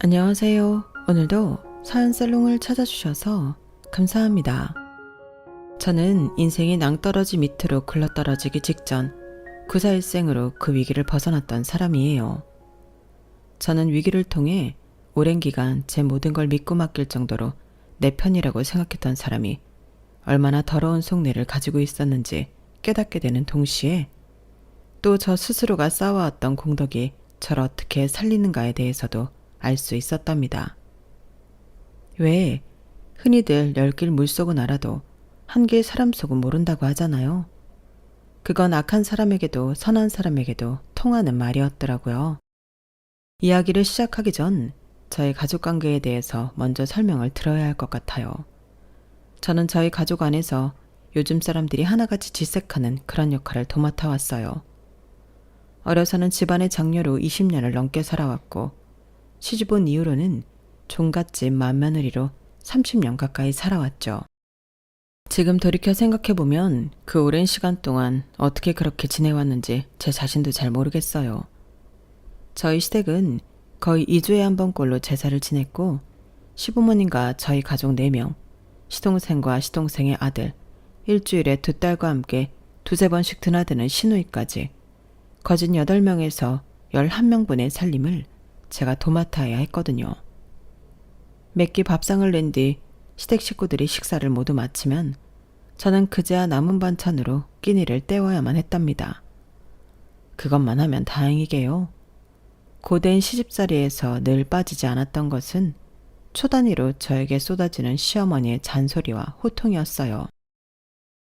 안녕하세요. 오늘도 사연살롱을 찾아주셔서 감사합니다. 저는 인생이 낭떠러지 밑으로 굴러떨어지기 직전 구사일생으로 그 위기를 벗어났던 사람이에요. 저는 위기를 통해 오랜 기간 제 모든 걸 믿고 맡길 정도로 내 편이라고 생각했던 사람이 얼마나 더러운 속내를 가지고 있었는지 깨닫게 되는 동시에 또 저 스스로가 쌓아왔던 공덕이 저를 어떻게 살리는가에 대해서도 알 수 있었답니다. 왜 흔히들 10길 물속은 알아도 한 길 사람 속은 모른다고 하잖아요. 그건 악한 사람에게도 선한 사람에게도 통하는 말이었더라고요. 이야기를 시작하기 전 저의 가족관계에 대해서 먼저 설명을 들어야 할 것 같아요. 저는 저희 가족 안에서 요즘 사람들이 하나같이 질색하는 그런 역할을 도맡아 왔어요. 어려서는 집안의 장녀로 20년을 넘게 살아왔고 시집 온 이후로는 종갓집 맏며느리로 30년 가까이 살아왔죠. 지금 돌이켜 생각해보면 그 오랜 시간 동안 어떻게 그렇게 지내왔는지 제 자신도 잘 모르겠어요. 저희 시댁은 거의 2주에 한 번꼴로 제사를 지냈고 시부모님과 저희 가족 4명, 시동생과 시동생의 아들, 일주일에 2딸과 함께 2~3번씩 드나드는 시누이까지 거진 8명에서 11명분의 살림을 제가 도맡아야 했거든요. 몇 끼 밥상을 낸 뒤 시댁 식구들이 식사를 모두 마치면 저는 그제야 남은 반찬으로 끼니를 때워야만 했답니다. 그것만 하면 다행이게요. 고된 시집살이에서 늘 빠지지 않았던 것은 초단위로 저에게 쏟아지는 시어머니의 잔소리와 호통이었어요.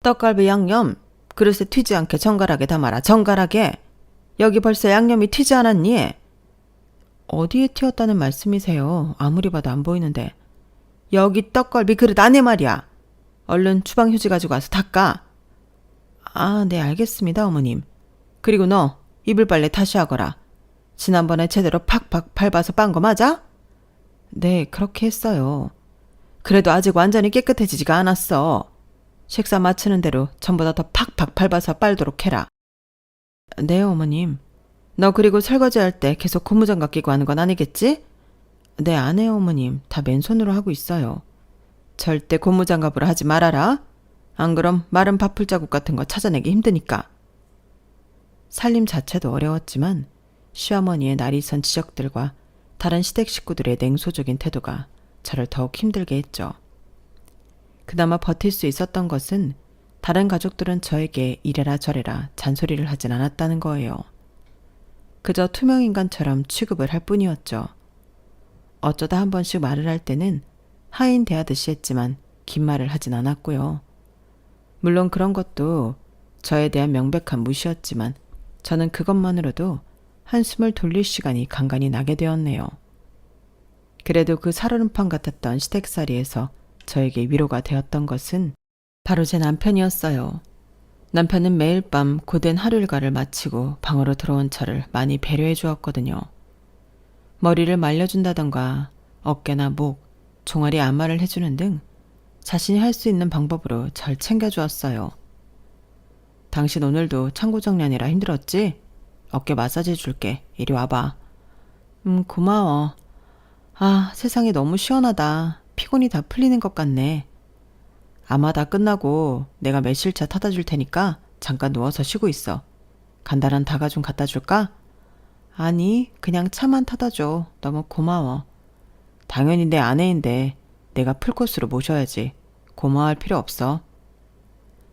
떡갈비 양념 그릇에 튀지 않게 정갈하게 담아라. 정갈하게. 여기 벌써 양념이 튀지 않았니? 어디에 튀었다는 말씀이세요? 아무리 봐도 안 보이는데. 여기 떡갈비 그릇 안에 말이야. 얼른 주방 휴지 가지고 와서 닦아. 아, 네, 알겠습니다, 어머님. 그리고 너 이불 빨래 다시 하거라. 지난번에 제대로 팍팍 밟아서 빤 거 맞아? 네, 그렇게 했어요. 그래도 아직 완전히 깨끗해지지가 않았어. 식사 마치는 대로 전보다 더 팍팍 밟아서 빨도록 해라. 네, 어머님. 너 그리고 설거지할 때 계속 고무장갑 끼고 하는 건 아니겠지? 네, 안 해요, 어머님. 다 맨손으로 하고 있어요. 절대 고무장갑으로 하지 말아라. 안 그럼 마른 밥풀 자국 같은 거 찾아내기 힘드니까. 살림 자체도 어려웠지만 시어머니의 날이 선 지적들과 다른 시댁 식구들의 냉소적인 태도가 저를 더욱 힘들게 했죠. 그나마 버틸 수 있었던 것은 다른 가족들은 저에게 이래라 저래라 잔소리를 하진 않았다는 거예요. 그저 투명인간처럼 취급을 할 뿐이었죠. 어쩌다 한 번씩 말을 할 때는 하인 대하듯이 했지만 긴 말을 하진 않았고요. 물론 그런 것도 저에 대한 명백한 무시였지만 저는 그것만으로도 한숨을 돌릴 시간이 간간히 나게 되었네요. 그래도 그 살얼음판 같았던 시댁살이에서 저에게 위로가 되었던 것은 바로 제 남편이었어요. 남편은 매일 밤 고된 하루 일과를 마치고 방으로 들어온 저를 많이 배려해 주었거든요. 머리를 말려준다던가 어깨나 목, 종아리 안마를 해주는 등 자신이 할 수 있는 방법으로 절 챙겨주었어요. 당신 오늘도 창고 정리하느라 힘들었지? 어깨 마사지 해줄게. 이리 와봐. 고마워. 아, 세상이 너무 시원하다. 피곤이 다 풀리는 것 같네. 아마 다 끝나고 내가 매실차 타다 줄 테니까 잠깐 누워서 쉬고 있어. 간단한 다가 좀 갖다 줄까? 아니, 그냥 차만 타다 줘. 너무 고마워. 당연히 내 아내인데 내가 풀코스로 모셔야지. 고마워할 필요 없어.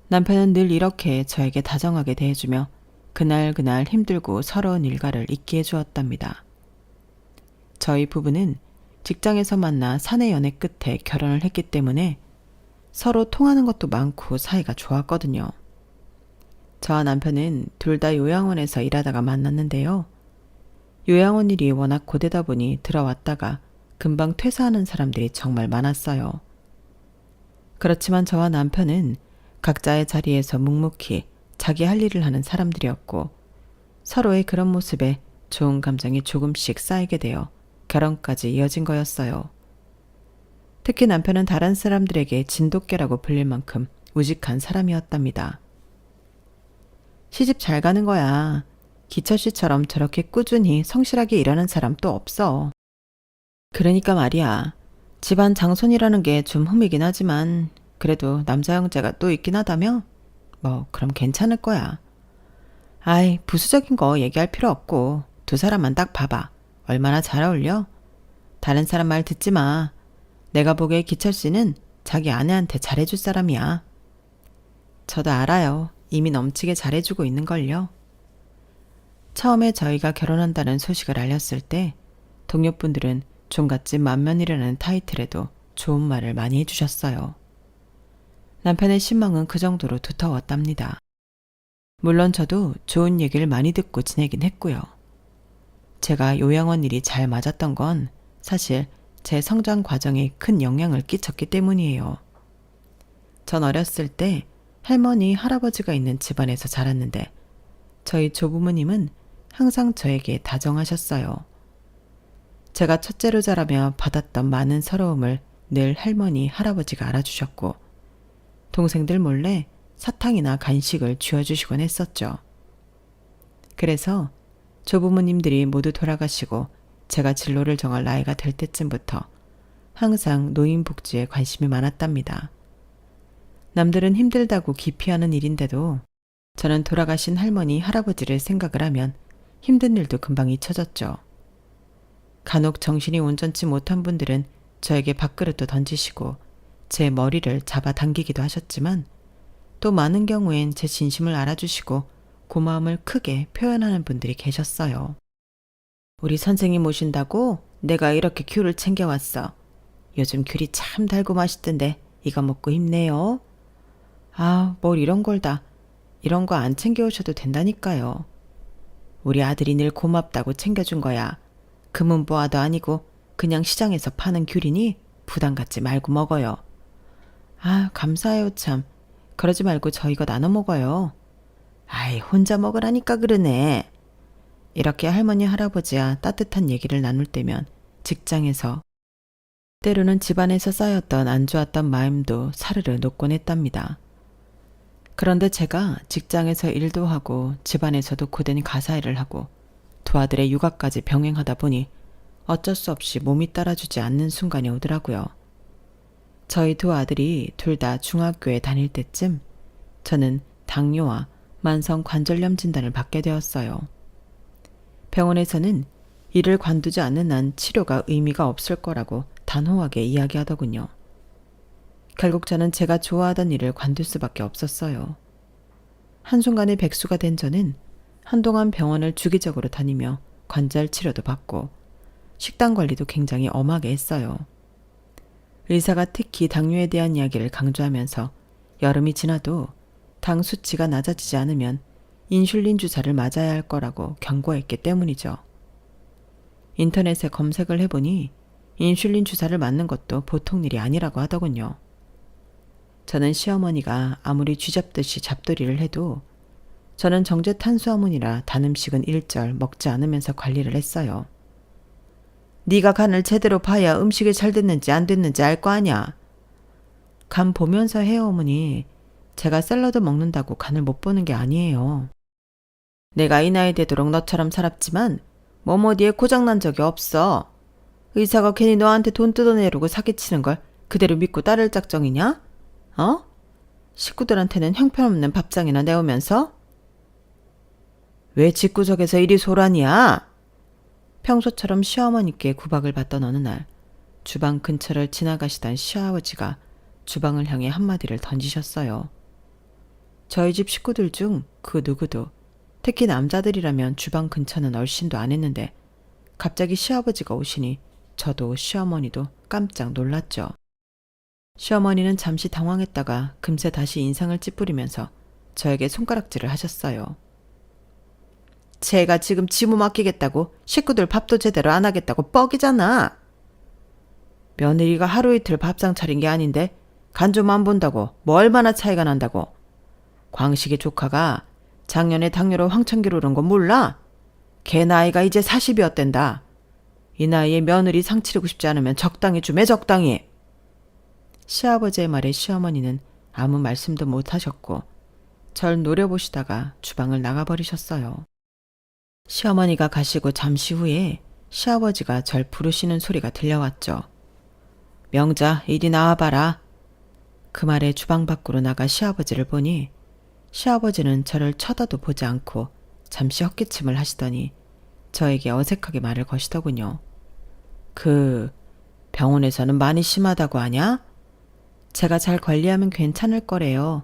남편은 늘 이렇게 저에게 다정하게 대해주며 그날 힘들고 서러운 일과를 잊게 해주었답니다. 저희 부부는 직장에서 만나 사내 연애 끝에 결혼을 했기 때문에 서로 통하는 것도 많고 사이가 좋았거든요. 저와 남편은 둘 다 요양원에서 일하다가 만났는데요. 요양원 일이 워낙 고되다 보니 들어왔다가 금방 퇴사하는 사람들이 정말 많았어요. 그렇지만 저와 남편은 각자의 자리에서 묵묵히 자기 할 일을 하는 사람들이었고 서로의 그런 모습에 좋은 감정이 조금씩 쌓이게 되어 결혼까지 이어진 거였어요. 특히 남편은 다른 사람들에게 진돗개라고 불릴 만큼 우직한 사람이었답니다. 시집 잘 가는 거야. 기철 씨처럼 저렇게 꾸준히 성실하게 일하는 사람 또 없어. 그러니까 말이야. 집안 장손이라는 게 좀 흠이긴 하지만 그래도 남자 형제가 또 있긴 하다며? 뭐 그럼 괜찮을 거야. 아이, 부수적인 거 얘기할 필요 없고 두 사람만 딱 봐봐. 얼마나 잘 어울려? 다른 사람 말 듣지 마. 내가 보기에 기철 씨는 자기 아내한테 잘해줄 사람이야. 저도 알아요. 이미 넘치게 잘해주고 있는걸요. 처음에 저희가 결혼한다는 소식을 알렸을 때 동료분들은 종갓집 맏며느리라는 타이틀에도 좋은 말을 많이 해주셨어요. 남편의 신망은 그 정도로 두터웠답니다. 물론 저도 좋은 얘기를 많이 듣고 지내긴 했고요. 제가 요양원 일이 잘 맞았던 건 사실 제 성장 과정에 큰 영향을 끼쳤기 때문이에요. 전 어렸을 때 할머니, 할아버지가 있는 집안에서 자랐는데 저희 조부모님은 항상 저에게 다정하셨어요. 제가 첫째로 자라며 받았던 많은 서러움을 늘 할머니, 할아버지가 알아주셨고 동생들 몰래 사탕이나 간식을 쥐어주시곤 했었죠. 그래서 조부모님들이 모두 돌아가시고 제가 진로를 정할 나이가 될 때쯤부터 항상 노인복지에 관심이 많았답니다. 남들은 힘들다고 기피하는 일인데도 저는 돌아가신 할머니, 할아버지를 생각을 하면 힘든 일도 금방 잊혀졌죠. 간혹 정신이 온전치 못한 분들은 저에게 밥그릇도 던지시고 제 머리를 잡아당기기도 하셨지만 또 많은 경우엔 제 진심을 알아주시고 고마움을 크게 표현하는 분들이 계셨어요. 우리 선생님 오신다고 내가 이렇게 귤을 챙겨왔어. 요즘 귤이 참 달고 맛있던데 이거 먹고 힘내요. 아, 뭘 이런 걸 다. 이런 거 안 챙겨오셔도 된다니까요. 우리 아들이 늘 고맙다고 챙겨준 거야. 금은보화도 아니고 그냥 시장에서 파는 귤이니 부담 갖지 말고 먹어요. 아, 감사해요 참. 그러지 말고 저 이거 나눠 먹어요. 아이, 혼자 먹으라니까 그러네. 이렇게 할머니, 할아버지와 따뜻한 얘기를 나눌 때면 직장에서 때로는 집안에서 쌓였던 안 좋았던 마음도 사르르 녹곤 했답니다. 그런데 제가 직장에서 일도 하고 집안에서도 고된 가사일을 하고 두 아들의 육아까지 병행하다 보니 어쩔 수 없이 몸이 따라주지 않는 순간이 오더라고요. 저희 두 아들이 둘 다 중학교에 다닐 때쯤 저는 당뇨와 만성 관절염 진단을 받게 되었어요. 병원에서는 이를 관두지 않는 한 치료가 의미가 없을 거라고 단호하게 이야기하더군요. 결국 저는 제가 좋아하던 일을 관둘 수밖에 없었어요. 한순간에 백수가 된 저는 한동안 병원을 주기적으로 다니며 관절 치료도 받고 식단 관리도 굉장히 엄하게 했어요. 의사가 특히 당뇨에 대한 이야기를 강조하면서 여름이 지나도 당 수치가 낮아지지 않으면 인슐린 주사를 맞아야 할 거라고 경고했기 때문이죠. 인터넷에 검색을 해보니 인슐린 주사를 맞는 것도 보통 일이 아니라고 하더군요. 저는 시어머니가 아무리 쥐잡듯이 잡돌이를 해도 저는 정제 탄수화물이라 단 음식은 일절 먹지 않으면서 관리를 했어요. 네가 간을 제대로 봐야 음식이 잘 됐는지 안 됐는지 알 거 아냐. 간 보면서 해요 어머니. 제가 샐러드 먹는다고 간을 못 보는 게 아니에요. 내가 이 나이 되도록 너처럼 살았지만 뭐뭐디에 고장난 적이 없어. 의사가 괜히 너한테 돈 뜯어내려고 사기치는 걸 그대로 믿고 따를 작정이냐? 어? 식구들한테는 형편없는 밥상이나 내오면서? 왜 집구석에서 이리 소란이야? 평소처럼 시어머니께 구박을 받던 어느 날 주방 근처를 지나가시던 시아버지가 주방을 향해 한마디를 던지셨어요. 저희 집 식구들 중 그 누구도 특히 남자들이라면 주방 근처는 얼씬도 안 했는데 갑자기 시아버지가 오시니 저도 시어머니도 깜짝 놀랐죠. 시어머니는 잠시 당황했다가 금세 다시 인상을 찌푸리면서 저에게 손가락질을 하셨어요. 제가 지금 지모 맡기겠다고 식구들 밥도 제대로 안 하겠다고 뻑이잖아. 며느리가 하루 이틀 밥상 차린 게 아닌데 간 좀 안 본다고 뭐 얼마나 차이가 난다고. 광식이 조카가 작년에 당뇨로 황천기로 오른 거 몰라? 걔 나이가 이제 40이었댄다. 이 나이에 며느리 상 치르고 싶지 않으면 적당히 좀 해 적당히. 시아버지의 말에 시어머니는 아무 말씀도 못 하셨고 절 노려보시다가 주방을 나가버리셨어요. 시어머니가 가시고 잠시 후에 시아버지가 절 부르시는 소리가 들려왔죠. 명자, 이리 나와봐라. 그 말에 주방 밖으로 나가 시아버지를 보니 시아버지는 저를 쳐다도 보지 않고 잠시 헛기침을 하시더니 저에게 어색하게 말을 거시더군요. 병원에서는 많이 심하다고 하냐? 제가 잘 관리하면 괜찮을 거래요.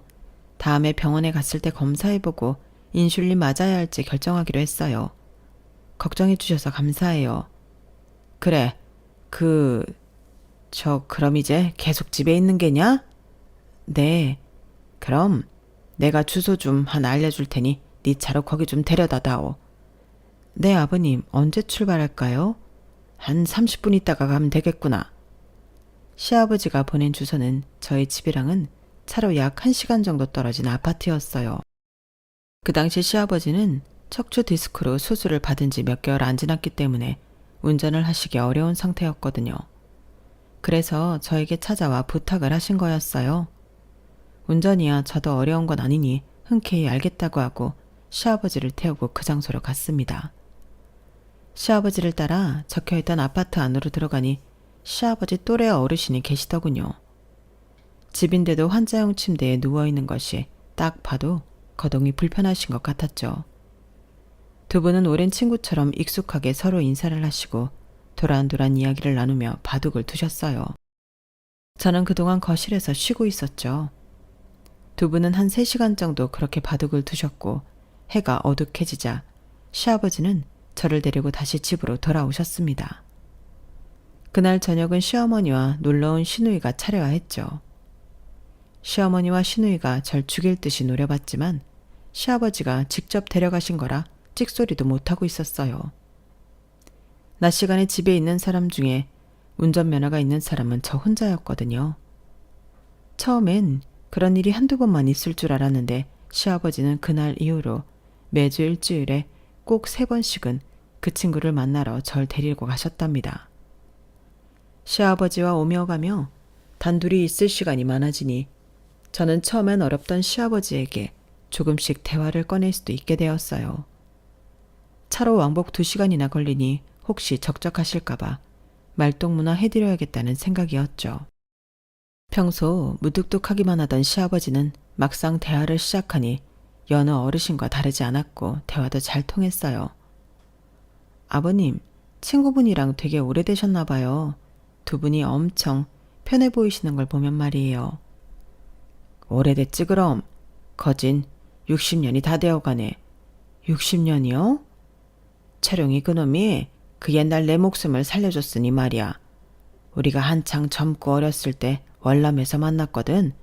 다음에 병원에 갔을 때 검사해보고 인슐린 맞아야 할지 결정하기로 했어요. 걱정해 주셔서 감사해요. 그래, 그럼 이제 계속 집에 있는 게냐? 네, 그럼 내가 주소 좀 하나 알려줄 테니 네 차로 거기 좀 데려다 다오. 네, 아버님, 언제 출발할까요? 한 30분 있다가 가면 되겠구나. 시아버지가 보낸 주소는 저희 집이랑은 차로 약 1시간 정도 떨어진 아파트였어요. 그 당시 시아버지는 척추 디스크로 수술을 받은 지 몇 개월 안 지났기 때문에 운전을 하시기 어려운 상태였거든요. 그래서 저에게 찾아와 부탁을 하신 거였어요. 운전이야 저도 어려운 건 아니니 흔쾌히 알겠다고 하고 시아버지를 태우고 그 장소로 갔습니다. 시아버지를 따라 적혀있던 아파트 안으로 들어가니 시아버지 또래 어르신이 계시더군요. 집인데도 환자용 침대에 누워있는 것이 딱 봐도 거동이 불편하신 것 같았죠. 두 분은 오랜 친구처럼 익숙하게 서로 인사를 하시고 도란도란 이야기를 나누며 바둑을 두셨어요. 저는 그동안 거실에서 쉬고 있었죠. 두 분은 한 3시간 정도 그렇게 바둑을 두셨고 해가 어둑해지자 시아버지는 저를 데리고 다시 집으로 돌아오셨습니다. 그날 저녁은 시어머니와 놀러온 시누이가 차려야했죠. 시어머니와 시누이가 절 죽일 듯이 노려봤지만 시아버지가 직접 데려가신 거라 찍소리도 못하고 있었어요. 낮 시간에 집에 있는 사람 중에 운전면허가 있는 사람은 저 혼자였거든요. 처음엔 그런 일이 한두 번만 있을 줄 알았는데 시아버지는 그날 이후로 매주 일주일에 꼭 3번씩은 그 친구를 만나러 절 데리고 가셨답니다. 시아버지와 오며 가며 단둘이 있을 시간이 많아지니 저는 처음엔 어렵던 시아버지에게 조금씩 대화를 꺼낼 수도 있게 되었어요. 차로 왕복 2시간이나 걸리니 혹시 적적하실까봐 말동무나 해드려야겠다는 생각이었죠. 평소 무뚝뚝하기만 하던 시아버지는 막상 대화를 시작하니 여느 어르신과 다르지 않았고 대화도 잘 통했어요. 아버님, 친구분이랑 되게 오래되셨나 봐요. 두 분이 엄청 편해 보이시는 걸 보면 말이에요. 오래됐지 그럼. 거진 60년이 다 되어가네. 60년이요? 철용이 그놈이 그 옛날 내 목숨을 살려줬으니 말이야. 우리가 한창 젊고 어렸을 때 월남에서 만났거든.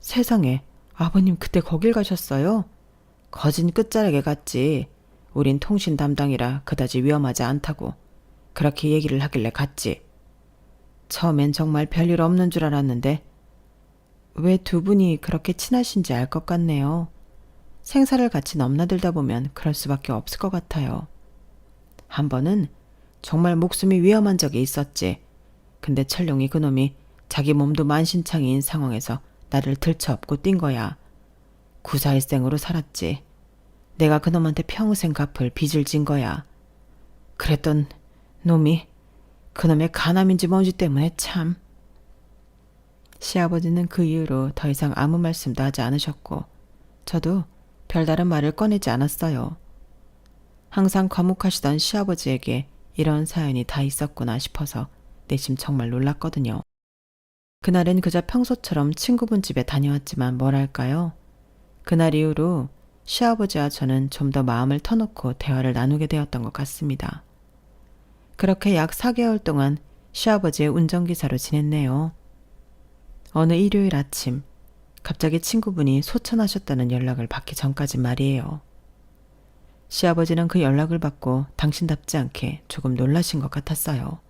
세상에, 아버님 그때 거길 가셨어요? 거진 끝자락에 갔지. 우린 통신 담당이라 그다지 위험하지 않다고 그렇게 얘기를 하길래 갔지. 처음엔 정말 별일 없는 줄 알았는데 왜 두 분이 그렇게 친하신지 알 것 같네요. 생사를 같이 넘나들다 보면 그럴 수밖에 없을 것 같아요. 한 번은 정말 목숨이 위험한 적이 있었지. 근데 철룡이 그놈이 자기 몸도 만신창이인 상황에서 나를 들쳐업고 뛴 거야. 구사일생으로 살았지. 내가 그놈한테 평생 갚을 빚을 진 거야. 그랬던 놈이 그놈의 간암인지 뭔지 때문에 참. 시아버지는 그 이후로 더 이상 아무 말씀도 하지 않으셨고 저도 별다른 말을 꺼내지 않았어요. 항상 과묵하시던 시아버지에게 이런 사연이 다 있었구나 싶어서 내심 정말 놀랐거든요. 그날은 그저 평소처럼 친구분 집에 다녀왔지만 뭐랄까요? 그날 이후로 시아버지와 저는 좀 더 마음을 터놓고 대화를 나누게 되었던 것 같습니다. 그렇게 약 4개월 동안 시아버지의 운전기사로 지냈네요. 어느 일요일 아침 갑자기 친구분이 소천하셨다는 연락을 받기 전까진 말이에요. 시아버지는 그 연락을 받고 당신답지 않게 조금 놀라신 것 같았어요.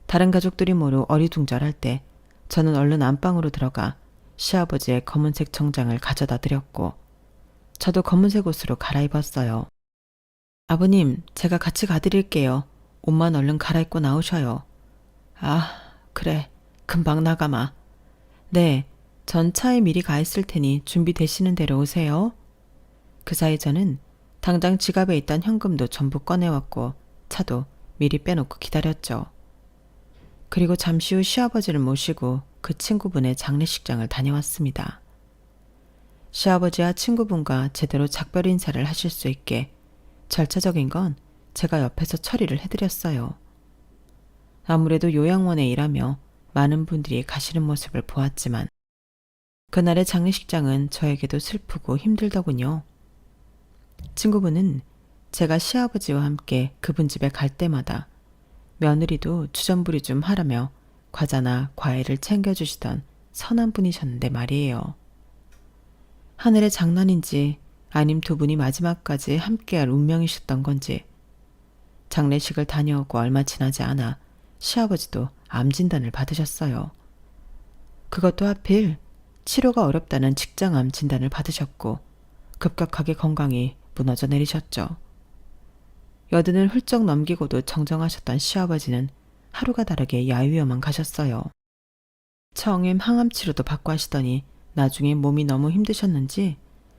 다른 가족들이 모두 어리둥절할 때 저는 얼른 안방으로 들어가 시아버지의 검은색 정장을 가져다 드렸고 저도 검은색 옷으로 갈아입었어요. 아버님, 제가 같이 가드릴게요. 옷만 얼른 갈아입고 나오셔요. 아, 그래. 금방 나가마. 네, 전 차에 미리 가 있을 테니 준비되시는 대로 오세요. 그 사이 저는 당장 지갑에 있던 현금도 전부 꺼내왔고 차도 미리 빼놓고 기다렸죠. 그리고 잠시 후 시아버지를 모시고 그 친구분의 장례식장을 다녀왔습니다. 시아버지와 친구분과 제대로 작별 인사를 하실 수 있게 절차적인 건 제가 옆에서 처리를 해드렸어요. 아무래도 요양원에 일하며 많은 분들이 가시는 모습을 보았지만 그날의 장례식장은 저에게도 슬프고 힘들더군요. 친구분은 제가 시아버지와 함께 그분 집에 갈 때마다 며느리도 주전부리 좀 하라며 과자나 과일을 챙겨주시던 선한 분이셨는데 말이에요. 하늘의 장난인지 아님 두 분이 마지막까지 함께할 운명이셨던 건지 장례식을 다녀오고 얼마 지나지 않아 시아버지도 암 진단을 받으셨어요. 그것도 하필 치료가 어렵다는 직장암 진단을 받으셨고 급격하게 건강이 무너져 내리셨죠. 여든을 훌쩍 넘기고도 정정하셨던 시아버지는 하루가 다르게 야유여만 가셨어요. 처음엔 항암 치료도 받고 하시더니 나중에 몸이 너무 힘드셨는지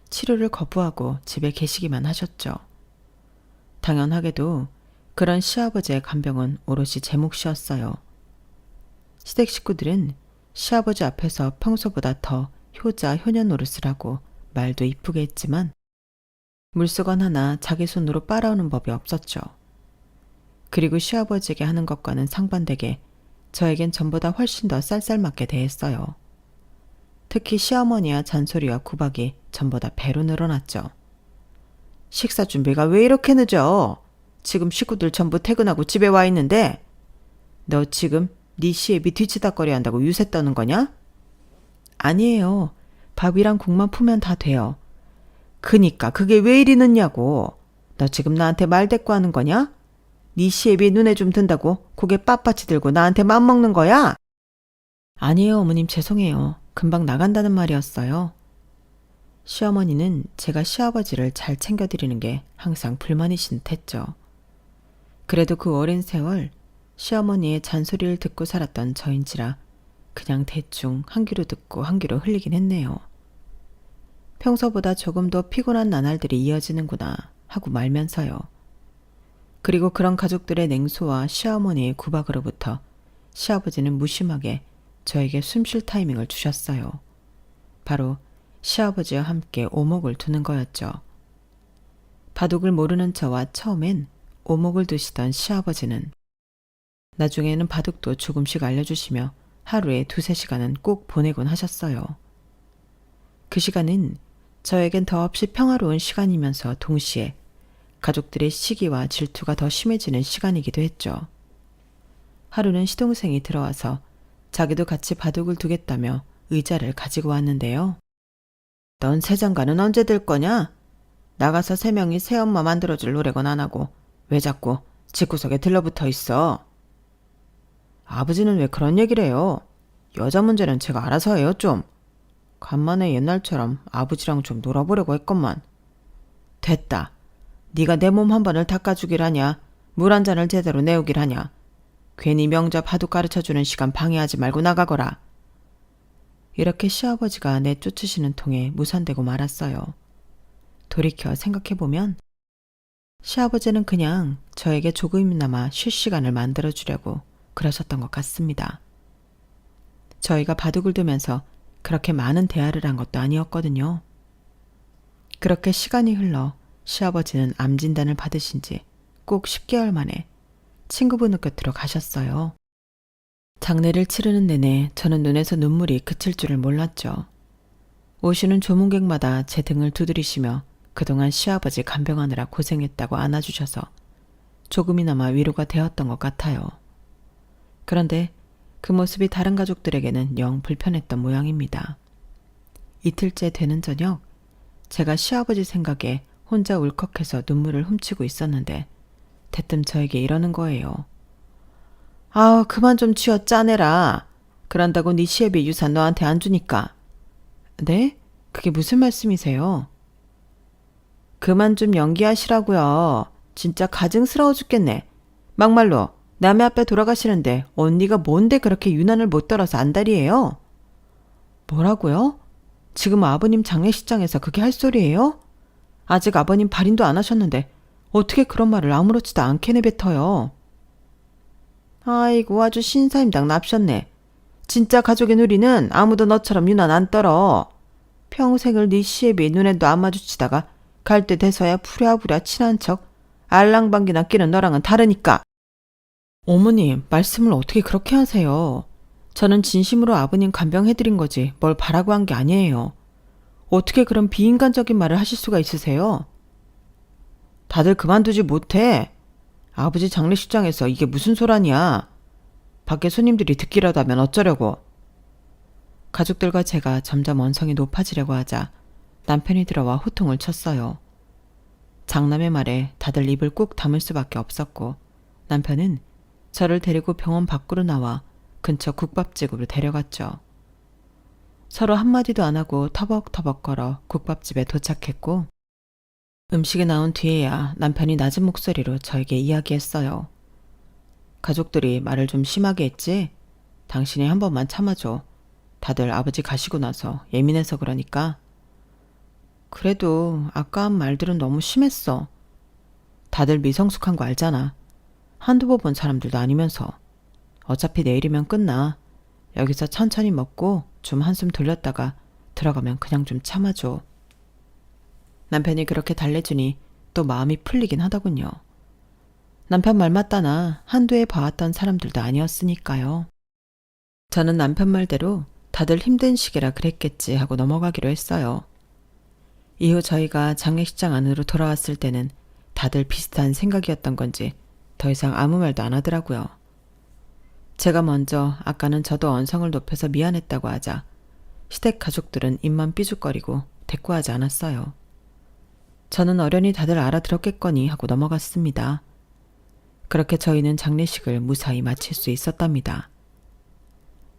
치료를 거부하고 집에 계시기만 하셨죠. 당연하게도 그런 시아버지의 간병은 오롯이 제 몫이었어요. 시댁 식구들은 시아버지 앞에서 평소보다 더 효자 효녀 노릇을 하고 말도 이쁘게 했지만 물수건 하나 자기 손으로 빨아오는 법이 없었죠. 그리고 시아버지에게 하는 것과는 상반되게 저에겐 전보다 훨씬 더 쌀쌀맞게 대했어요. 특히 시어머니와 잔소리와 구박이 전보다 배로 늘어났죠. 식사 준비가 왜 이렇게 늦어? 지금 식구들 전부 퇴근하고 집에 와 있는데 너 지금 네 시애비 뒤치다꺼리 한다고 유세 떠는 거냐? 아니에요. 밥이랑 국만 푸면 다 돼요. 그니까 그게 왜 이리 늦냐고. 너 지금 나한테 말대꾸 하는 거냐? 네 시애비 눈에 좀 든다고 고개 빳빳이 들고 나한테 맘먹는 거야? 아니에요, 어머님 죄송해요. 금방 나간다는 말이었어요. 시어머니는 제가 시아버지를 잘 챙겨드리는 게 항상 불만이신 듯했죠. 그래도 그 오랜 세월 시어머니의 잔소리를 듣고 살았던 저인지라 그냥 대충 한 귀로 듣고 한 귀로 흘리긴 했네요. 평소보다 조금 더 피곤한 나날들이 이어지는구나 하고 말면서요. 그리고 그런 가족들의 냉소와 시어머니의 구박으로부터 시아버지는 무심하게 저에게 숨쉴 타이밍을 주셨어요. 바로 시아버지와 함께 오목을 두는 거였죠. 바둑을 모르는 저와 처음엔 오목을 두시던 시아버지는 나중에는 바둑도 조금씩 알려주시며 하루에 2-3시간은 꼭 보내곤 하셨어요. 그 시간은 저에겐 더없이 평화로운 시간이면서 동시에 가족들의 시기와 질투가 더 심해지는 시간이기도 했죠. 하루는 시동생이 들어와서 자기도 같이 바둑을 두겠다며 의자를 가지고 왔는데요. 넌 새장가는 언제 들 거냐? 나가서 3명이 새엄마 만들어줄 노래건 안 하고 왜 자꾸 집구석에 들러붙어 있어? 아버지는 왜 그런 얘기를 해요? 여자 문제는 제가 알아서 해요 좀. 간만에 옛날처럼 아버지랑 좀 놀아보려고 했건만. 됐다. 네가 내 몸 한 번을 닦아주길 하냐? 물 한 잔을 제대로 내오길 하냐? 괜히 명자 바둑 가르쳐주는 시간 방해하지 말고 나가거라. 이렇게 시아버지가 내쫓으시는 통에 무산되고 말았어요. 돌이켜 생각해보면 시아버지는 그냥 저에게 조금이나마 쉴 시간을 만들어주려고 그러셨던 것 같습니다. 저희가 바둑을 두면서 그렇게 많은 대화를 한 것도 아니었거든요. 그렇게 시간이 흘러 시아버지는 암 진단을 받으신 지 꼭 10개월 만에 친구분 곁으로 가셨어요. 장례를 치르는 내내 저는 눈에서 눈물이 그칠 줄을 몰랐죠. 오시는 조문객마다 제 등을 두드리시며 그동안 시아버지 간병하느라 고생했다고 안아주셔서 조금이나마 위로가 되었던 것 같아요. 그런데 그 모습이 다른 가족들에게는 영 불편했던 모양입니다. 이틀째 되는 저녁, 제가 시아버지 생각에 혼자 울컥해서 눈물을 훔치고 있었는데 대뜸 저에게 이러는 거예요. 아, 그만 좀 쥐어 짜내라. 그런다고 네 시애비 유산 너한테 안 주니까. 네? 그게 무슨 말씀이세요? 그만 좀 연기하시라고요. 진짜 가증스러워 죽겠네. 막말로 남의 앞에 돌아가시는데 언니가 뭔데 그렇게 유난을 못 떨어서 안달이에요? 뭐라고요? 지금 아버님 장례식장에서 그게 할 소리예요? 아직 아버님 발인도 안 하셨는데 어떻게 그런 말을 아무렇지도 않게 내뱉어요? 아이고 아주 신사임당 납셨네. 진짜 가족의 누리는 아무도 너처럼 유난 안 떨어. 평생을 네 시애비 눈에도 안 마주치다가 갈 때 돼서야 부랴부랴 친한 척 알랑방귀나 끼는 너랑은 다르니까. 어머님, 말씀을 어떻게 그렇게 하세요? 저는 진심으로 아버님 간병해드린 거지 뭘 바라고 한 게 아니에요. 어떻게 그런 비인간적인 말을 하실 수가 있으세요? 다들 그만두지 못해. 아버지 장례식장에서 이게 무슨 소란이야. 밖에 손님들이 듣기라도 하면 어쩌려고. 가족들과 제가 점점 언성이 높아지려고 하자 남편이 들어와 호통을 쳤어요. 장남의 말에 다들 입을 꾹 다물 수밖에 없었고 남편은 저를 데리고 병원 밖으로 나와 근처 국밥집으로 데려갔죠. 서로 한마디도 안 하고 터벅터벅 걸어 국밥집에 도착했고 음식이 나온 뒤에야 남편이 낮은 목소리로 저에게 이야기했어요. 가족들이 말을 좀 심하게 했지? 당신이 한 번만 참아줘. 다들 아버지 가시고 나서 예민해서 그러니까. 그래도 아까 한 말들은 너무 심했어. 다들 미성숙한 거 알잖아. 한두 번 본 사람들도 아니면서. 어차피 내일이면 끝나. 여기서 천천히 먹고 좀 한숨 돌렸다가 들어가면 그냥 좀 참아줘. 남편이 그렇게 달래주니 또 마음이 풀리긴 하더군요. 남편 말 맞다나 한두 해 봐왔던 사람들도 아니었으니까요. 저는 남편 말대로 다들 힘든 시기라 그랬겠지 하고 넘어가기로 했어요. 이후 저희가 장례식장 안으로 돌아왔을 때는 다들 비슷한 생각이었던 건지 더 이상 아무 말도 안 하더라고요. 제가 먼저 아까는 저도 언성을 높여서 미안했다고 하자 시댁 가족들은 입만 삐죽거리고 대꾸하지 않았어요. 저는 어련히 다들 알아들었겠거니 하고 넘어갔습니다. 그렇게 저희는 장례식을 무사히 마칠 수 있었답니다.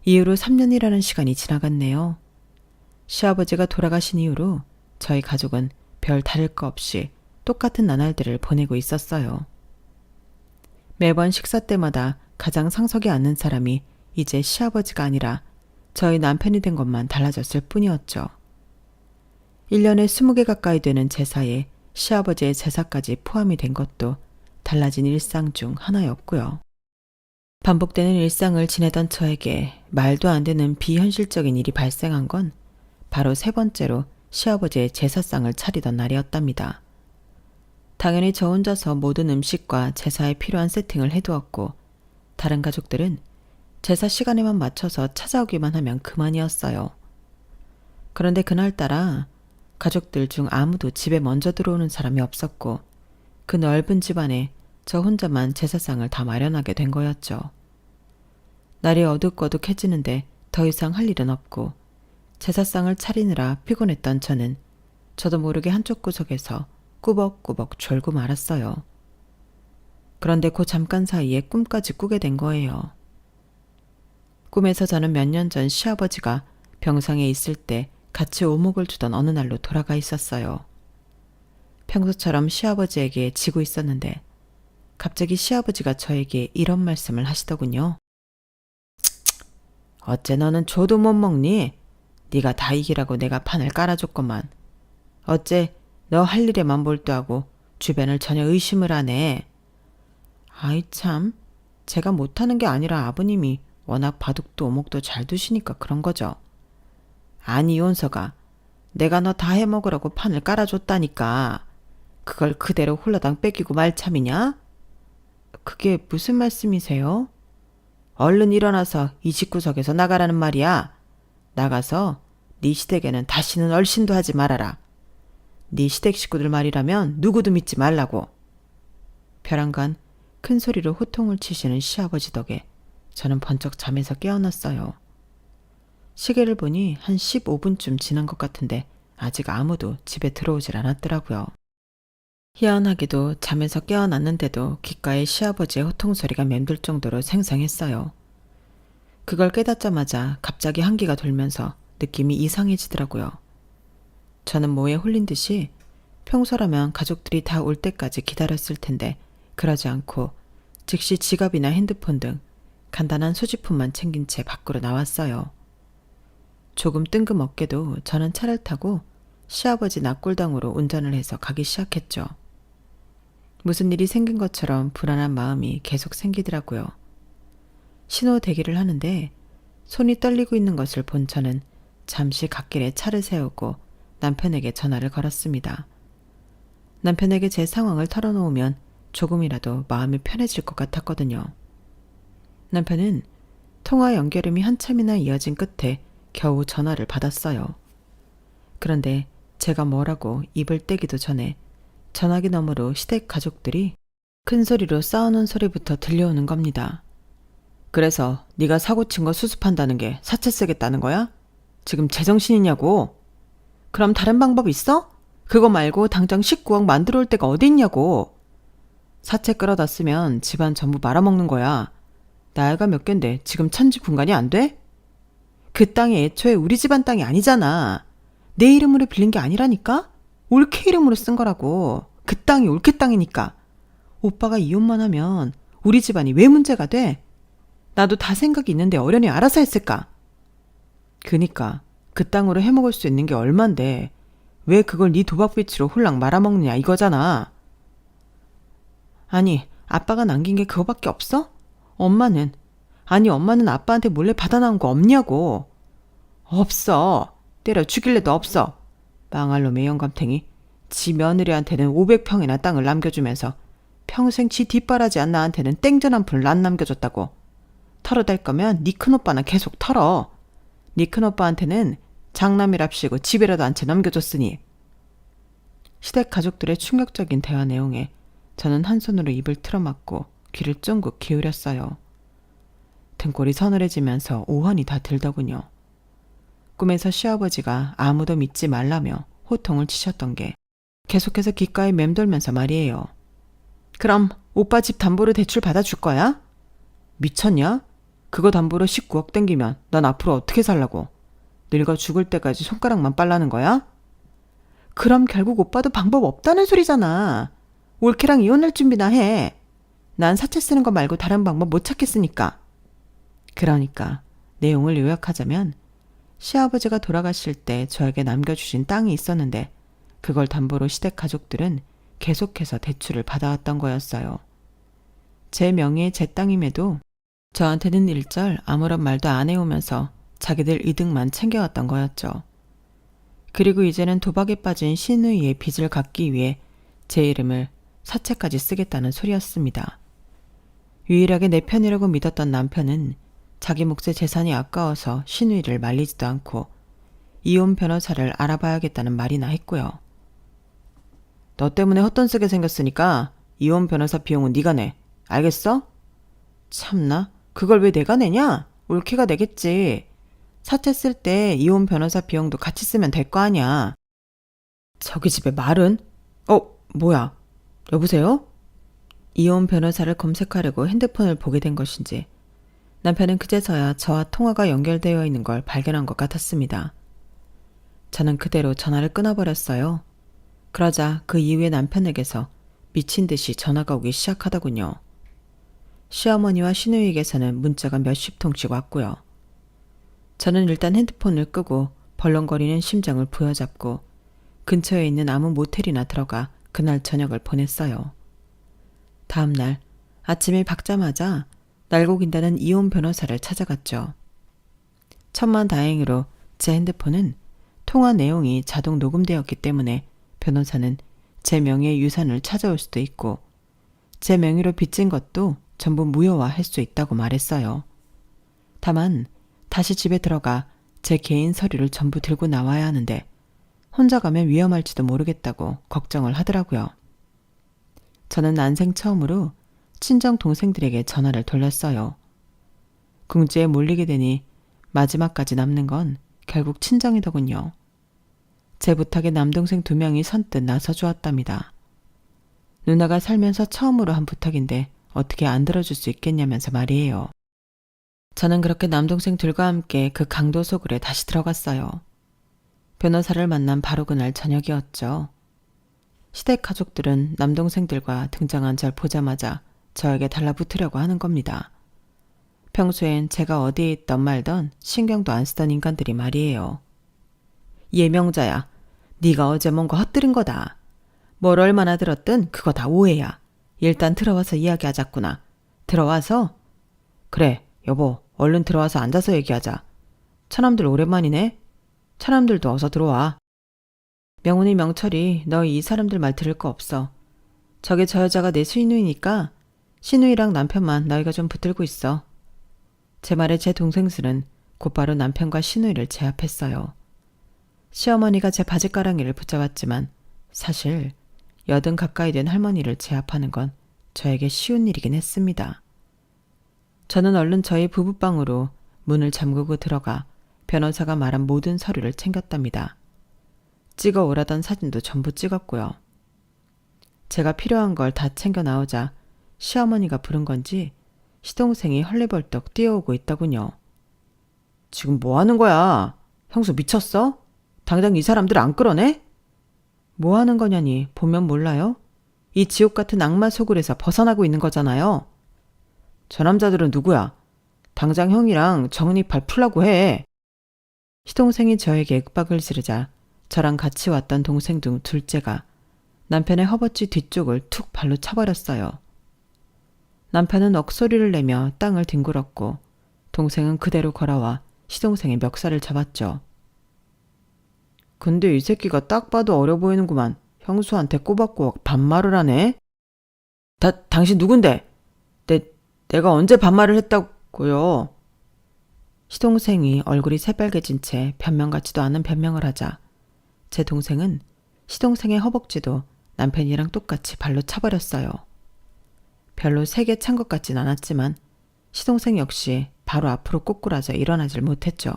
이후로 3년이라는 시간이 지나갔네요. 시아버지가 돌아가신 이후로 저희 가족은 별 다를 거 없이 똑같은 나날들을 보내고 있었어요. 매번 식사 때마다 가장 상석에 앉는 사람이 이제 시아버지가 아니라 저희 남편이 된 것만 달라졌을 뿐이었죠. 1년에 20개 가까이 되는 제사에 시아버지의 제사까지 포함이 된 것도 달라진 일상 중 하나였고요. 반복되는 일상을 지내던 저에게 말도 안 되는 비현실적인 일이 발생한 건 바로 세 번째로 시아버지의 제사상을 차리던 날이었답니다. 당연히 저 혼자서 모든 음식과 제사에 필요한 세팅을 해두었고 다른 가족들은 제사 시간에만 맞춰서 찾아오기만 하면 그만이었어요. 그런데 그날따라 가족들 중 아무도 집에 먼저 들어오는 사람이 없었고 그 넓은 집안에 저 혼자만 제사상을 다 마련하게 된 거였죠. 날이 어둑어둑해지는데 더 이상 할 일은 없고 제사상을 차리느라 피곤했던 저는 저도 모르게 한쪽 구석에서 꾸벅꾸벅 졸고 말았어요. 그런데 그 잠깐 사이에 꿈까지 꾸게 된 거예요. 꿈에서 저는 몇 년 전 시아버지가 병상에 있을 때 같이 오목을 주던 어느 날로 돌아가 있었어요. 평소처럼 시아버지에게 지고 있었는데 갑자기 시아버지가 저에게 이런 말씀을 하시더군요. 어째 너는 조도 못 먹니? 네가 다 이기라고 내가 판을 깔아줬건만. 어째 너 할 일에만 몰두하고 주변을 전혀 의심을 하네. 아이 참, 제가 못하는 게 아니라 아버님이 워낙 바둑도 오목도 잘 두시니까 그런 거죠. 아니 용서가, 내가 너 다 해먹으라고 판을 깔아줬다니까. 그걸 그대로 홀라당 뺏기고 말참이냐? 그게 무슨 말씀이세요? 얼른 일어나서 이 집구석에서 나가라는 말이야. 나가서 네 시댁에는 다시는 얼씬도 하지 말아라. 네 시댁 식구들 말이라면 누구도 믿지 말라고. 벼랑간 큰 소리로 호통을 치시는 시아버지 덕에 저는 번쩍 잠에서 깨어났어요. 시계를 보니 한 15분쯤 지난 것 같은데 아직 아무도 집에 들어오질 않았더라고요. 희한하게도 잠에서 깨어났는데도 귓가에 시아버지의 호통소리가 맴돌 정도로 생생했어요. 그걸 깨닫자마자 갑자기 한기가 돌면서 느낌이 이상해지더라고요. 저는 뭐에 홀린 듯이 평소라면 가족들이 다 올 때까지 기다렸을 텐데 그러지 않고 즉시 지갑이나 핸드폰 등 간단한 소지품만 챙긴 채 밖으로 나왔어요. 조금 뜬금없게도 저는 차를 타고 시아버지 낙골당으로 운전을 해서 가기 시작했죠. 무슨 일이 생긴 것처럼 불안한 마음이 계속 생기더라고요. 신호 대기를 하는데 손이 떨리고 있는 것을 본 저는 잠시 갓길에 차를 세우고 남편에게 전화를 걸었습니다. 남편에게 제 상황을 털어놓으면 조금이라도 마음이 편해질 것 같았거든요. 남편은 통화 연결음이 한참이나 이어진 끝에 겨우 전화를 받았어요. 그런데 제가 뭐라고 입을 떼기도 전에 전화기 너머로 시댁 가족들이 큰 소리로 싸우는 소리부터 들려오는 겁니다. 그래서 네가 사고 친 거 수습한다는 게 사채 쓰겠다는 거야? 지금 제정신이냐고? 그럼 다른 방법 있어? 그거 말고 당장 19억 만들어 올 데가 어디 있냐고. 사채 끌어다 쓰면 집안 전부 말아먹는 거야. 나이가 몇 갠데 지금 천지분간이 안 돼? 그 땅이 애초에 우리 집안 땅이 아니잖아. 내 이름으로 빌린 게 아니라니까? 올케 이름으로 쓴 거라고. 그 땅이 올케 땅이니까. 오빠가 이혼만 하면 우리 집안이 왜 문제가 돼? 나도 다 생각이 있는데 어련히 알아서 했을까? 그니까 그 땅으로 해먹을 수 있는 게 얼만데 왜 그걸 네 도박비치로 홀랑 말아먹느냐 이거잖아. 아니 아빠가 남긴 게 그거밖에 없어? 엄마는 아빠한테 몰래 받아나온 거 없냐고. 없어. 때려 죽일래도 없어. 망할 놈의 영감탱이. 지 며느리한테는 500평이나 땅을 남겨주면서 평생 지 뒷바라지 나한테는 땡전 한 푼을 안 남겨줬다고. 털어댈 거면 니 큰오빠나 계속 털어. 니 큰오빠한테는 장남이랍시고 집이라도 한 채 넘겨줬으니. 시댁 가족들의 충격적인 대화 내용에 저는 한 손으로 입을 틀어막고 귀를 쫑긋 기울였어요. 등골이 서늘해지면서 오한이 다 들더군요. 꿈에서 시아버지가 아무도 믿지 말라며 호통을 치셨던 게 계속해서 귓가에 맴돌면서 말이에요. 그럼 오빠 집 담보로 대출 받아줄 거야? 미쳤냐? 그거 담보로 19억 땡기면 넌 앞으로 어떻게 살라고? 늙어 죽을 때까지 손가락만 빨라는 거야? 그럼 결국 오빠도 방법 없다는 소리잖아. 올케랑 이혼할 준비나 해. 난 사채 쓰는 거 말고 다른 방법 못 찾겠으니까. 그러니까 내용을 요약하자면 시아버지가 돌아가실 때 저에게 남겨주신 땅이 있었는데 그걸 담보로 시댁 가족들은 계속해서 대출을 받아왔던 거였어요. 제 명의의 제 땅임에도 저한테는 일절 아무런 말도 안 해오면서 자기들 이득만 챙겨왔던 거였죠. 그리고 이제는 도박에 빠진 신우이의 빚을 갚기 위해 제 이름을 사채까지 쓰겠다는 소리였습니다. 유일하게 내 편이라고 믿었던 남편은 자기 몫의 재산이 아까워서 신우이를 말리지도 않고 이혼 변호사를 알아봐야겠다는 말이나 했고요. 너 때문에 헛돈 쓰게 생겼으니까 이혼 변호사 비용은 네가 내. 알겠어? 참나, 그걸 왜 내가 내냐? 올케가 내겠지. 사채 쓸 때 이혼 변호사 비용도 같이 쓰면 될 거 아니야. 저기 집에 말은? 뭐야? 여보세요? 이혼 변호사를 검색하려고 핸드폰을 보게 된 것인지 남편은 그제서야 저와 통화가 연결되어 있는 걸 발견한 것 같았습니다. 저는 그대로 전화를 끊어버렸어요. 그러자 그 이후에 남편에게서 미친 듯이 전화가 오기 시작하더군요. 시어머니와 시누이에게서는 문자가 몇십 통씩 왔고요. 저는 일단 핸드폰을 끄고 벌렁거리는 심장을 부여잡고 근처에 있는 아무 모텔이나 들어가 그날 저녁을 보냈어요. 다음 날 아침에 밝자마자 날고 긴다는 이혼 변호사를 찾아갔죠. 천만다행으로 제 핸드폰은 통화 내용이 자동 녹음되었기 때문에 변호사는 제 명의의 유산을 찾아올 수도 있고 제 명의로 빚진 것도 전부 무효화할 수 있다고 말했어요. 다만 다시 집에 들어가 제 개인 서류를 전부 들고 나와야 하는데 혼자 가면 위험할지도 모르겠다고 걱정을 하더라고요. 저는 난생 처음으로 친정 동생들에게 전화를 돌렸어요. 궁지에 몰리게 되니 마지막까지 남는 건 결국 친정이더군요. 제 부탁에 남동생 2명이 선뜻 나서주었답니다. 누나가 살면서 처음으로 한 부탁인데 어떻게 안 들어줄 수 있겠냐면서 말이에요. 저는 그렇게 남동생 둘과 함께 그 강도 소굴에 다시 들어갔어요. 변호사를 만난 바로 그날 저녁이었죠. 시댁 가족들은 남동생들과 등장한 절 보자마자 저에게 달라붙으려고 하는 겁니다. 평소엔 제가 어디에 있던 말던 신경도 안 쓰던 인간들이 말이에요. 예명자야, 네가 어제 뭔가 헛들은 거다. 뭘 얼마나 들었든 그거 다 오해야. 일단 들어와서 이야기하자꾸나. 들어와서? 그래, 여보, 얼른 들어와서 앉아서 얘기하자. 차남들 오랜만이네? 차남들도 어서 들어와. 명훈이 명철이 너 이 사람들 말 들을 거 없어. 저게 저 여자가 내 시누이니까 시누이랑 남편만 너희가 좀 붙들고 있어. 제 말에 제 동생들은 곧바로 남편과 시누이를 제압했어요. 시어머니가 제 바지가랑이를 붙잡았지만 사실 80 가까이 된 할머니를 제압하는 건 저에게 쉬운 일이긴 했습니다. 저는 얼른 저희 부부방으로 문을 잠그고 들어가 변호사가 말한 모든 서류를 챙겼답니다. 찍어 오라던 사진도 전부 찍었고요. 제가 필요한 걸 다 챙겨 나오자 시어머니가 부른 건지 시동생이 헐레벌떡 뛰어오고 있더군요. 지금 뭐 하는 거야? 형수 미쳤어? 당장 이 사람들 안 끌어내? 뭐 하는 거냐니 보면 몰라요? 이 지옥 같은 악마 소굴에서 벗어나고 있는 거잖아요. 저 남자들은 누구야? 당장 형이랑 정립할 풀라고 해. 시동생이 저에게 윽박을 지르자 저랑 같이 왔던 동생 중 둘째가 남편의 허벅지 뒤쪽을 툭 발로 차버렸어요. 남편은 억소리를 내며 땅을 뒹굴었고 동생은 그대로 걸어와 시동생의 멱살을 잡았죠. 근데 이 새끼가 딱 봐도 어려 보이는구만. 형수한테 꼬박꼬박 반말을 하네. 당신 누군데? 내가 언제 반말을 했다고요? 시동생이 얼굴이 새빨개진 채 변명 같지도 않은 변명을 하자 제 동생은 시동생의 허벅지도 남편이랑 똑같이 발로 차버렸어요. 별로 세게 찬 것 같진 않았지만 시동생 역시 바로 앞으로 꼬꾸라져 일어나질 못했죠.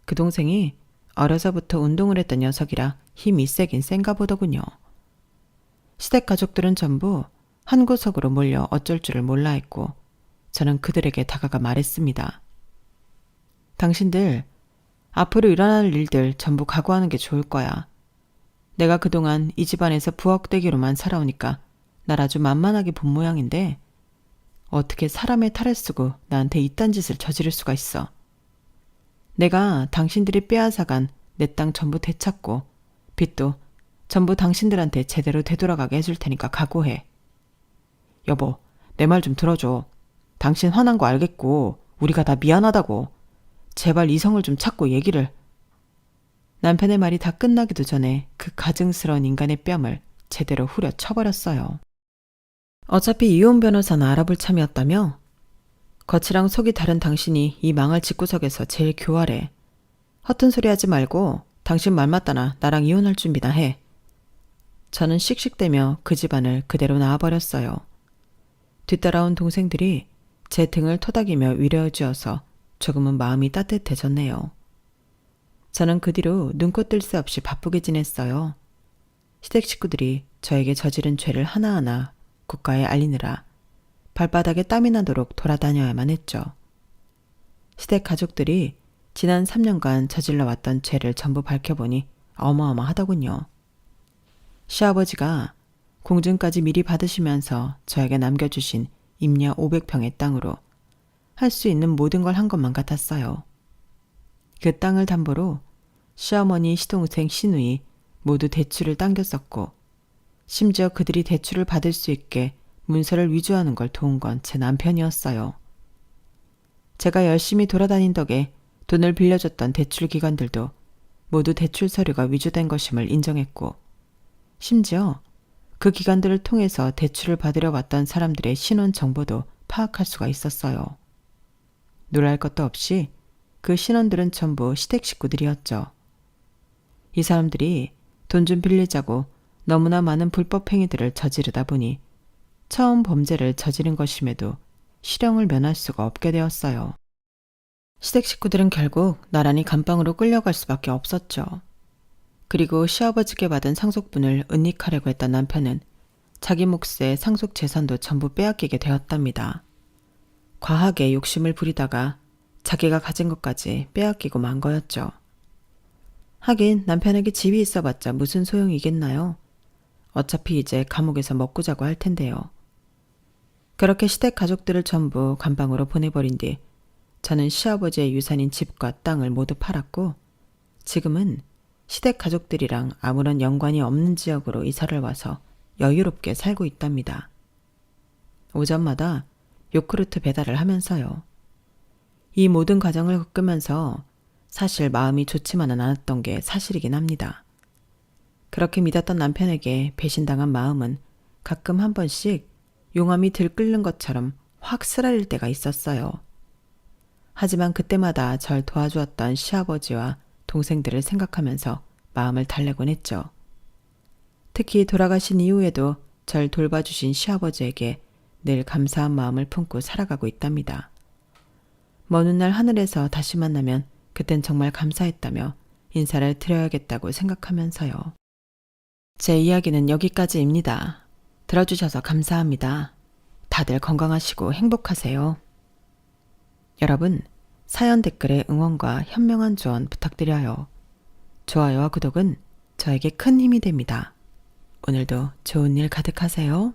그 동생이 어려서부터 운동을 했던 녀석이라 힘이 세긴 센가 보더군요. 시댁 가족들은 전부 한 구석으로 몰려 어쩔 줄을 몰라 했고 저는 그들에게 다가가 말했습니다. 당신들 앞으로 일어날 일들 전부 각오하는 게 좋을 거야. 내가 그동안 이 집안에서 부엌대기로만 살아오니까 날 아주 만만하게 본 모양인데 어떻게 사람의 탈을 쓰고 나한테 이딴 짓을 저지를 수가 있어. 내가 당신들이 빼앗아간 내 땅 전부 되찾고 빚도 전부 당신들한테 제대로 되돌아가게 해줄 테니까 각오해. 여보, 내 말 좀 들어줘. 당신 화난 거 알겠고 우리가 다 미안하다고. 제발 이성을 좀 찾고 얘기를. 남편의 말이 다 끝나기도 전에 그 가증스러운 인간의 뺨을 제대로 후려 쳐버렸어요. 어차피 이혼 변호사는 알아볼 참이었다며? 겉이랑 속이 다른 당신이 이 망할 집구석에서 제일 교활해. 허튼 소리 하지 말고 당신 말 맞다나 나랑 이혼할 준비나 해. 저는 씩씩대며 그 집안을 그대로 놔버렸어요. 뒤따라온 동생들이 제 등을 토닥이며 위로해주어서 조금은 마음이 따뜻해졌네요. 저는 그 뒤로 눈코 뜰 새 없이 바쁘게 지냈어요. 시댁 식구들이 저에게 저지른 죄를 하나하나 국가에 알리느라 발바닥에 땀이 나도록 돌아다녀야만 했죠. 시댁 가족들이 지난 3년간 저질러 왔던 죄를 전부 밝혀보니 어마어마하더군요. 시아버지가 공증까지 미리 받으시면서 저에게 남겨주신 임야 500평의 땅으로 할 수 있는 모든 걸 한 것만 같았어요. 그 땅을 담보로 시어머니, 시동생, 시누이 모두 대출을 당겼었고 심지어 그들이 대출을 받을 수 있게 문서를 위조하는 걸 도운 건 제 남편이었어요. 제가 열심히 돌아다닌 덕에 돈을 빌려줬던 대출 기관들도 모두 대출 서류가 위조된 것임을 인정했고 심지어 그 기관들을 통해서 대출을 받으려 왔던 사람들의 신원 정보도 파악할 수가 있었어요. 놀랄 것도 없이 그 신원들은 전부 시댁 식구들이었죠. 이 사람들이 돈 좀 빌리자고 너무나 많은 불법 행위들을 저지르다 보니 처음 범죄를 저지른 것임에도 실형을 면할 수가 없게 되었어요. 시댁 식구들은 결국 나란히 감방으로 끌려갈 수밖에 없었죠. 그리고 시아버지께 받은 상속분을 은닉하려고 했던 남편은 자기 몫의 상속 재산도 전부 빼앗기게 되었답니다. 과하게 욕심을 부리다가 자기가 가진 것까지 빼앗기고 만 거였죠. 하긴 남편에게 집이 있어봤자 무슨 소용이겠나요? 어차피 이제 감옥에서 먹고 자고 할 텐데요. 그렇게 시댁 가족들을 전부 감방으로 보내버린 뒤 저는 시아버지의 유산인 집과 땅을 모두 팔았고 지금은 시댁 가족들이랑 아무런 연관이 없는 지역으로 이사를 와서 여유롭게 살고 있답니다. 오전마다 요크루트 배달을 하면서요. 이 모든 과정을 겪으면서 사실 마음이 좋지만은 않았던 게 사실이긴 합니다. 그렇게 믿었던 남편에게 배신당한 마음은 가끔 한 번씩 용암이 들끓는 것처럼 확 쓰라릴 때가 있었어요. 하지만 그때마다 절 도와주었던 시아버지와 동생들을 생각하면서 마음을 달래곤 했죠. 특히 돌아가신 이후에도 절 돌봐주신 시아버지에게 늘 감사한 마음을 품고 살아가고 있답니다. 먼 훗날 하늘에서 다시 만나면 그땐 정말 감사했다며 인사를 드려야겠다고 생각하면서요. 제 이야기는 여기까지입니다. 들어주셔서 감사합니다. 다들 건강하시고 행복하세요. 여러분, 사연 댓글에 응원과 현명한 조언 부탁드려요. 좋아요와 구독은 저에게 큰 힘이 됩니다. 오늘도 좋은 일 가득하세요.